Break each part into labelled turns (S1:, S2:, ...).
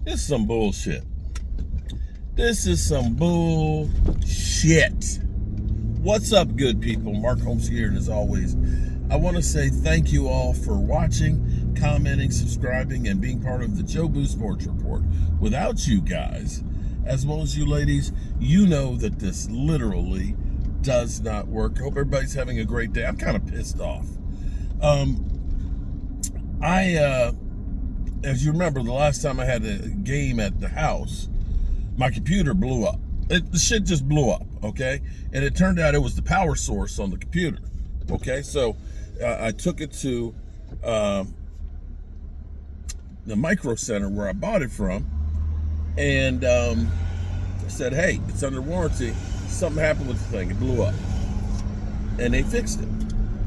S1: This is some bullshit. This is some bullshit. What's up, good people? Mark Holmes here, and as always, I want to say thank you all for watching, commenting, subscribing, and being part of the Joe Boo Sports Report. Without you guys, as well as you ladies, you know that this literally does not work. I hope everybody's having a great day. I'm kind of pissed off. As you remember, the last time I had a game at the house, my computer blew up. The shit just blew up, okay? And it turned out it was the power source on the computer, okay? So I took it to the Micro Center where I bought it from, and I said, hey, it's under warranty. Something happened with the thing. It blew up. And they fixed it.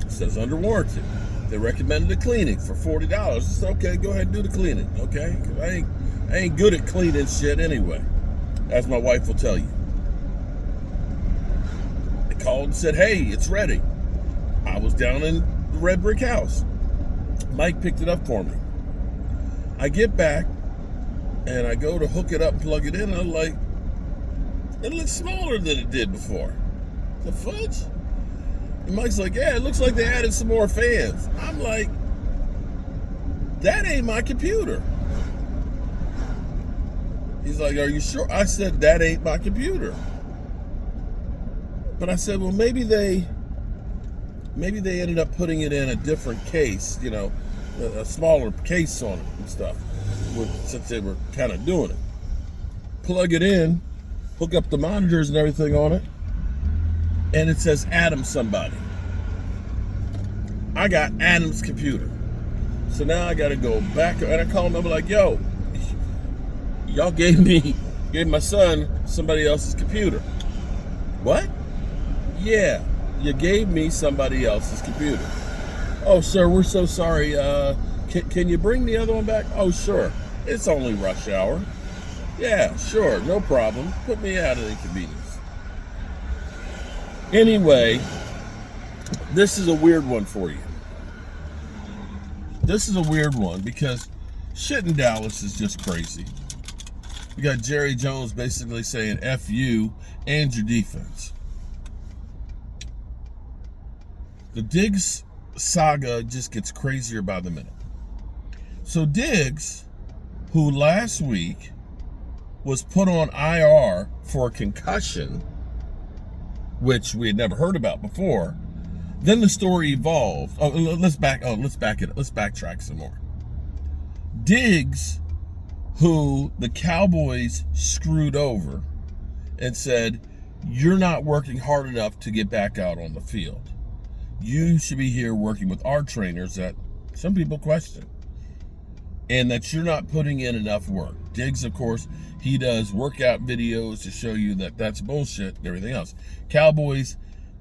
S1: It says under warranty. They recommended a cleaning for $40. I said, okay, go ahead and do the cleaning, okay? 'Cause I ain't good at cleaning shit anyway, as my wife will tell you. They called and said, hey, it's ready. I was down in the red brick house. Mike picked it up for me. I get back, and I go to hook it up and plug it in, and I'm like, it looks smaller than it did before. The fudge? And Mike's like, yeah, it looks like they added some more fans. I'm like, that ain't my computer. He's like, are you sure? I said, that ain't my computer. But I said, well, maybe they ended up putting it in a different case, you know, a smaller case on it and stuff, since they were kind of doing it. Plug it in, hook up the monitors and everything on it, and it says Adam somebody. I got Adam's computer. So now I got to go back, and I call him up like, yo, y'all gave my son somebody else's computer. What? Yeah, you gave me somebody else's computer. Oh, sir, we're so sorry. Can you bring the other one back? Oh, sure. It's only rush hour. Yeah, sure, no problem. Put me out of the inconvenience. Anyway, this is a weird one for you. This is a weird one because shit in Dallas is just crazy. We got Jerry Jones basically saying F you and your defense. The Diggs saga just gets crazier by the minute. So Diggs, who last week was put on IR for a concussion, which we had never heard about before, then the story evolved. Let's backtrack some more. Diggs, who the Cowboys screwed over and said, you're not working hard enough to get back out on the field. You should be here working with our trainers that some people question, and that you're not putting in enough work. Diggs, of course, he does workout videos to show you that that's bullshit and everything else. Cowboys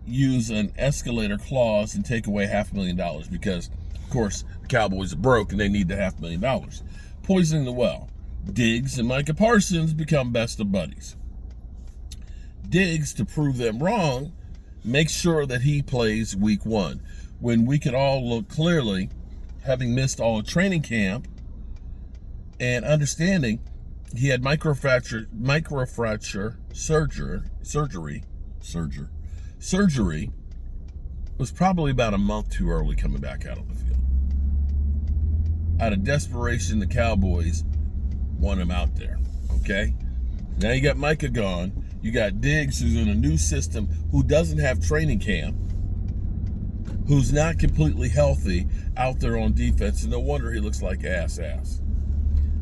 S1: use an escalator clause and take away $500,000 because, of course, the Cowboys are broke and they need the $500,000. Poisoning the well. Diggs and Micah Parsons become best of buddies. Diggs, to prove them wrong, makes sure that he plays week 1, when we could all look clearly, having missed all of training camp and understanding he had microfracture surgery was probably about a month too early coming back out of the field. Out of desperation, the Cowboys want him out there, okay? Now you got Micah gone. You got Diggs, who's in a new system, who doesn't have training camp, who's not completely healthy out there on defense, and no wonder he looks like ass.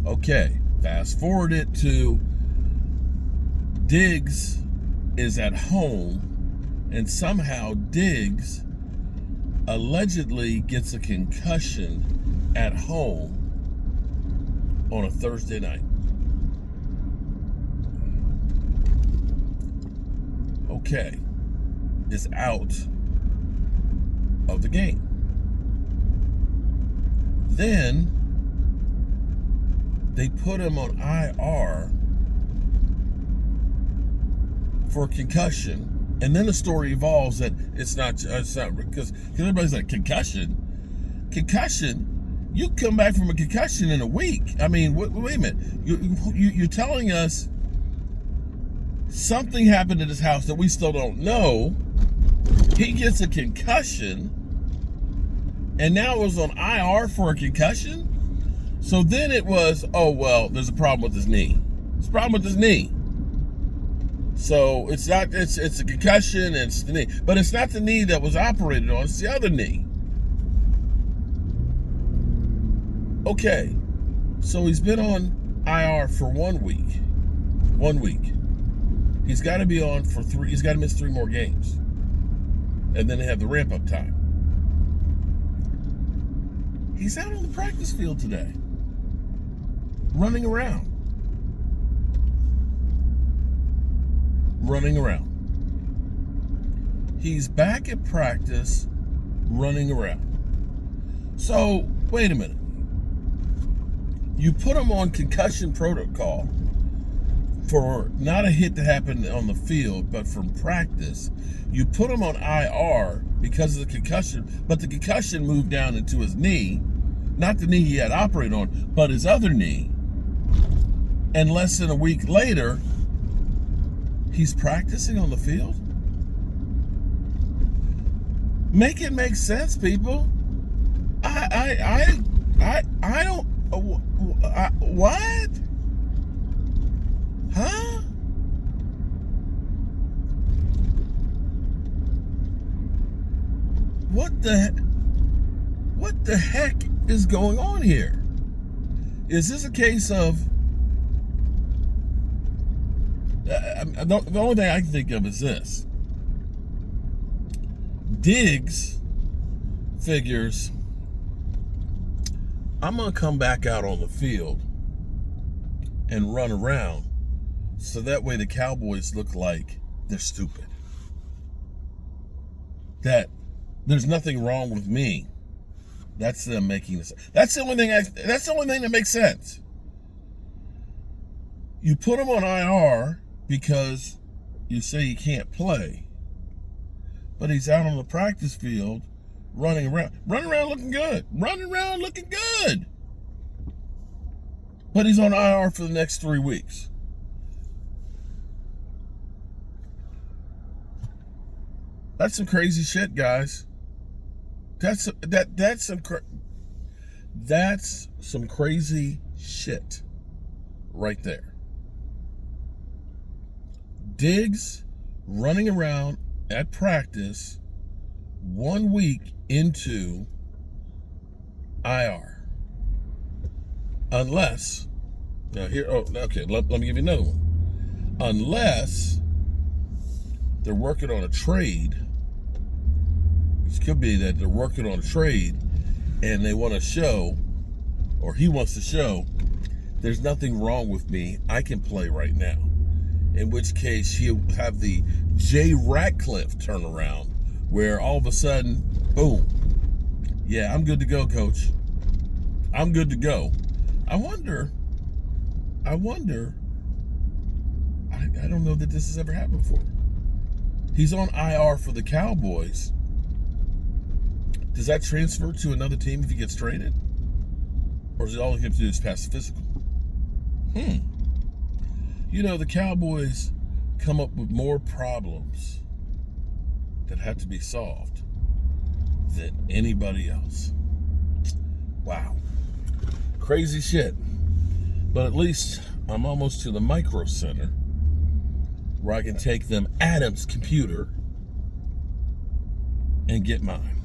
S1: Okay, fast forward it to Diggs is at home, and somehow Diggs allegedly gets a concussion at home on a Thursday night. Okay, is out of the game. Then they put him on IR for concussion, and then the story evolves that it's not because everybody's like concussion You come back from a concussion in a week. I mean, wait a minute. You're telling us something happened at his house that we still don't know. He gets a concussion, and now it was on IR for a concussion. So then it was, oh, well, there's a problem with his knee. There's a problem with his knee. So it's a concussion, and it's the knee. But it's not the knee that was operated on, it's the other knee. Okay, so he's been on IR for 1 week. 1 week. He's got to be on for he's got to miss 3 more games. And then they have the ramp-up time. He's out on the practice field today, running around. He's back at practice, running around. So, wait a minute. You put him on concussion protocol for not a hit that happened on the field, but from practice. You put him on IR because of the concussion, but the concussion moved down into his knee, not the knee he had operated on, but his other knee. And less than a week later, he's practicing on the field? Make it make sense, people. I don't. What? Huh? What the heck is going on here? Is this a case of the only thing I can think of is this. Diggs figures, I'm going to come back out on the field and run around so that way the Cowboys look like they're stupid. That there's nothing wrong with me. That's them making this. That's the only thing that makes sense. You put him on IR because you say he can't play, but he's out on the practice field running around looking good. But he's on IR for the next 3 weeks. That's some crazy shit, guys. That's some crazy shit right there. Diggs running around at practice 1 week into IR. Unless, let me give you another one. Unless they're working on a trade. It could be that they're working on a trade and they want to show, or he wants to show, there's nothing wrong with me. I can play right now. In which case he'll have the Jay Ratcliffe turnaround where all of a sudden, boom. Yeah, I'm good to go, coach. I'm good to go. I wonder, I don't know that this has ever happened before. He's on IR for the Cowboys. Does that transfer to another team if he gets traded? Or is it all he has to do is pass the physical? You know, the Cowboys come up with more problems that have to be solved than anybody else. Wow. Crazy shit. But at least I'm almost to the Micro Center where I can take them Adam's computer and get mine.